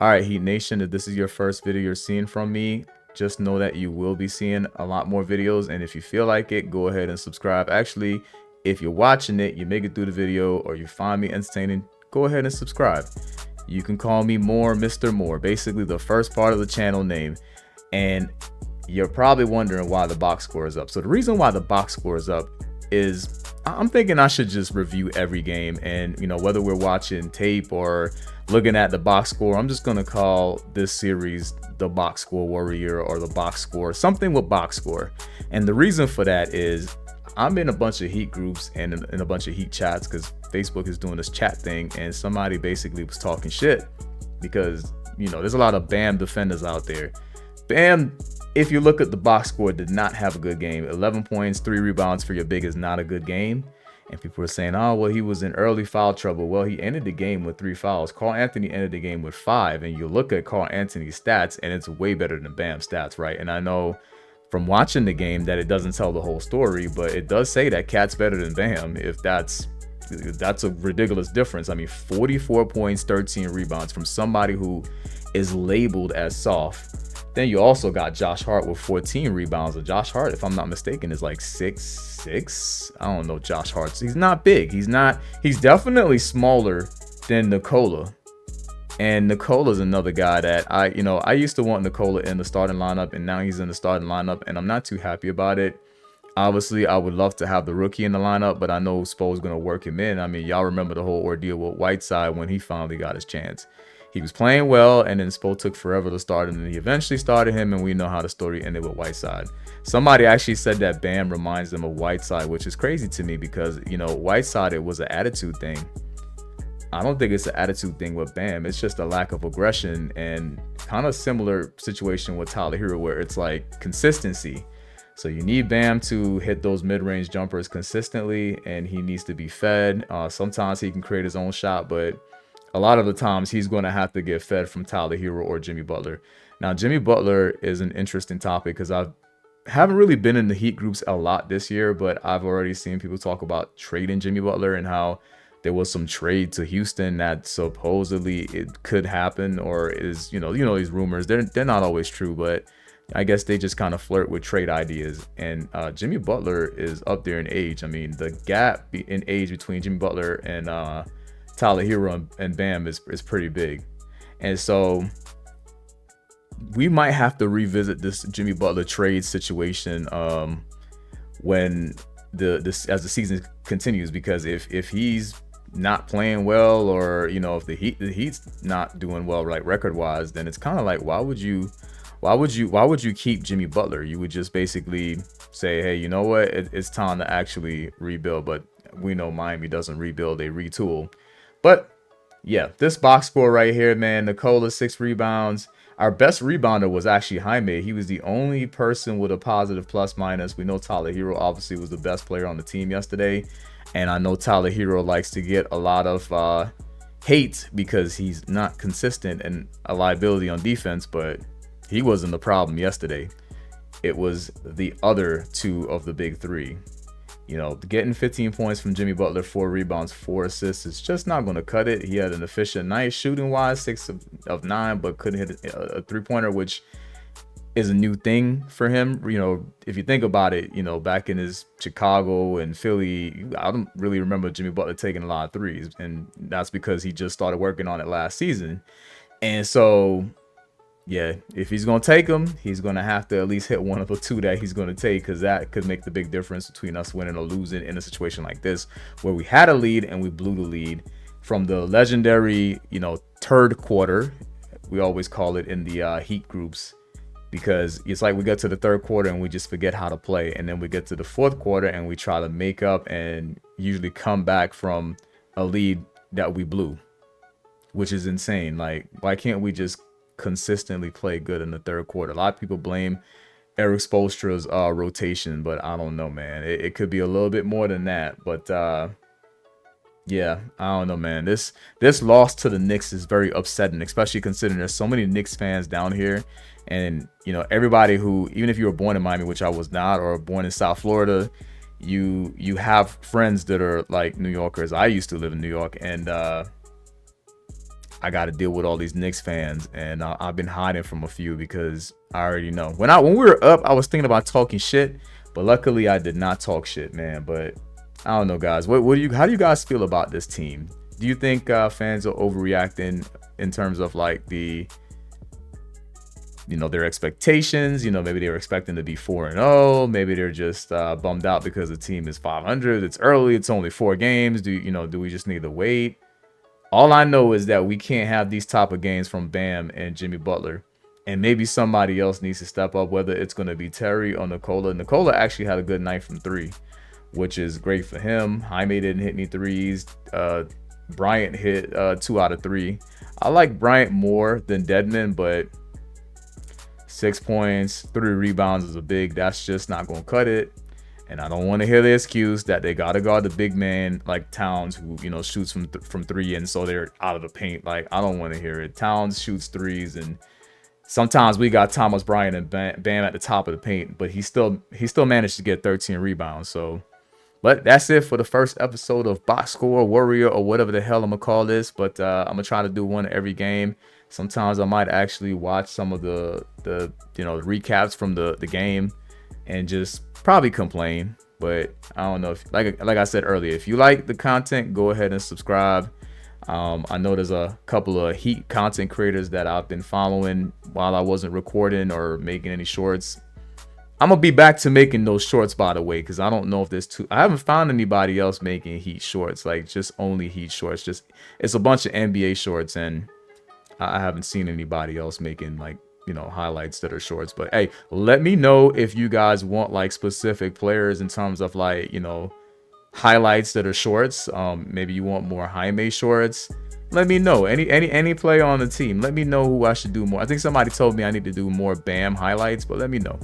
All right, Heat Nation, if this is your first video you're seeing from me, just know that you will be seeing a lot more videos. And if you feel like it, go ahead and subscribe. Actually, if you're watching it, you make it through the video, or you find me entertaining, go ahead and subscribe. You can call me Moore, Mr. Moore, basically the first part of the channel name. And you're probably wondering why the box score is up. So the reason why the box score is up is I'm thinking I should just review every game, and whether we're watching tape or looking at the box score, I'm just gonna call this series the box score warrior, or the box score, something with box score. And the reason for that is I'm in a bunch of Heat groups and in a bunch of Heat chats, because Facebook is doing this chat thing, and somebody basically was talking shit because there's a lot of Bam defenders out there. Bam, if you look at the box score, did not have a good game. 11 points, 3 rebounds for your big is not a good game. And people were saying, oh, well, he was in early foul trouble. Well, he ended the game with 3 fouls. Carl Anthony ended the game with 5. And you look at Carl Anthony's stats, and it's way better than Bam's stats, right? And I know from watching the game that it doesn't tell the whole story, but it does say that Cat's better than Bam. If that's a ridiculous difference. I mean, 44 points, 13 rebounds from somebody who is labeled as soft. Then you also got Josh Hart with 14 rebounds. And Josh Hart, if I'm not mistaken, is like 6'6". I don't know Josh Hart. He's not big. He's definitely smaller than Nikola. And Nikola's another guy that I used to want Nikola in the starting lineup, and now he's in the starting lineup, and I'm not too happy about it. Obviously, I would love to have the rookie in the lineup, but I know Spo's going to work him in. I mean, y'all remember the whole ordeal with Whiteside when he finally got his chance. He was playing well, and then Spo took forever to start him, and he eventually started him, and we know how the story ended with Whiteside. Somebody actually said that Bam reminds them of Whiteside, which is crazy to me because, Whiteside, it was an attitude thing. I don't think it's an attitude thing with Bam. It's just a lack of aggression, and kind of similar situation with Tyler Hero, where it's like consistency. So you need Bam to hit those mid-range jumpers consistently, and he needs to be fed. Sometimes he can create his own shot, but a lot of the times he's going to have to get fed from Tyler Hero or Jimmy Butler. Now, Jimmy Butler is an interesting topic because I haven't really been in the Heat groups a lot this year, but I've already seen people talk about trading Jimmy Butler and how there was some trade to Houston that supposedly it could happen, or is, these rumors, they're not always true, but I guess they just kind of flirt with trade ideas. And Jimmy Butler is up there in age. I mean, the gap in age between Jimmy Butler and Tyler Hero and Bam is pretty big. And so we might have to revisit this Jimmy Butler trade situation when as the season continues, because if he's not playing well, or if the Heat's not doing well, right, record wise, then it's kind of like, why would you keep Jimmy Butler? You would just basically say, hey, you know what, it's time to actually rebuild. But we know Miami doesn't rebuild, they retool. But yeah, this box score right here, man, Nikola 6 rebounds. Our best rebounder was actually Jaime. He was the only person with a positive plus minus. We know Tyler Hero obviously was the best player on the team yesterday. And I know Tyler Hero likes to get a lot of hate because he's not consistent and a liability on defense, but he wasn't the problem yesterday. It was the other two of the big three. Getting 15 points from Jimmy Butler, 4 rebounds, 4 assists, is just not going to cut it. He had an efficient night shooting wise, 6 of 9, but couldn't hit a 3-pointer, which is a new thing for him. If you think about it, back in his Chicago and Philly, I don't really remember Jimmy Butler taking a lot of threes, and that's because he just started working on it last season. And so, yeah, if he's going to take them, he's going to have to at least hit one of the 2 that he's going to take, because that could make the big difference between us winning or losing in a situation like this, where we had a lead and we blew the lead from the legendary, third quarter. We always call it in the Heat groups, because it's like we get to the third quarter and we just forget how to play. And then we get to the fourth quarter and we try to make up and usually come back from a lead that we blew, which is insane. Like, why can't we just consistently play good in the third quarter? A lot of people blame Eric Spoelstra's rotation, but I don't know, man. It could be a little bit more than that. But yeah, I don't know, man. This loss to the Knicks is very upsetting, especially considering there's so many Knicks fans down here. And everybody who, even if you were born in Miami, which I was not, or born in South Florida, you have friends that are like New Yorkers. I used to live in New York, and I got to deal with all these Knicks fans, and I've been hiding from a few because I already know. When we were up, I was thinking about talking shit, but luckily I did not talk shit, man. But I don't know, guys. How do you guys feel about this team? Do you think fans are overreacting in terms of like their expectations? Maybe they were expecting to be 4-0. Maybe they're just bummed out because the team is 500. It's early. It's only 4 games. Do we just need to wait? All I know is that we can't have these type of games from Bam and Jimmy Butler. And maybe somebody else needs to step up, whether it's going to be Terry or Nikola. Nikola actually had a good night from 3, which is great for him. Jaime didn't hit any threes. Bryant hit 2 out of 3. I like Bryant more than Dedmon, but 6 points, 3 rebounds is a big. That's just not going to cut it. And I don't want to hear the excuse that they got to guard the big man like Towns, who, shoots from 3, and so they're out of the paint. Like, I don't want to hear it. Towns shoots 3s, and sometimes we got Thomas Bryant and Bam at the top of the paint, but he still managed to get 13 rebounds. So, but that's it for the first episode of Box Score Warrior, or whatever the hell I'm gonna call this. But I'm gonna try to do one every game. Sometimes I might actually watch some of the recaps from the game and just probably complain. But I don't know, if like I said earlier, if you like the content, go ahead and subscribe. I know there's a couple of Heat content creators that I've been following while I wasn't recording or making any shorts. I'm gonna be back to making those shorts, by the way, because I don't know if there's I haven't found anybody else making Heat shorts, like just only Heat shorts. It's a bunch of NBA shorts, and I haven't seen anybody else making like highlights that are shorts. But hey, let me know if you guys want like specific players in terms of like highlights that are shorts. Maybe you want more Jaime shorts. Let me know. Any player on the team, let me know who I should do more. I think somebody told me I need to do more Bam highlights, but let me know.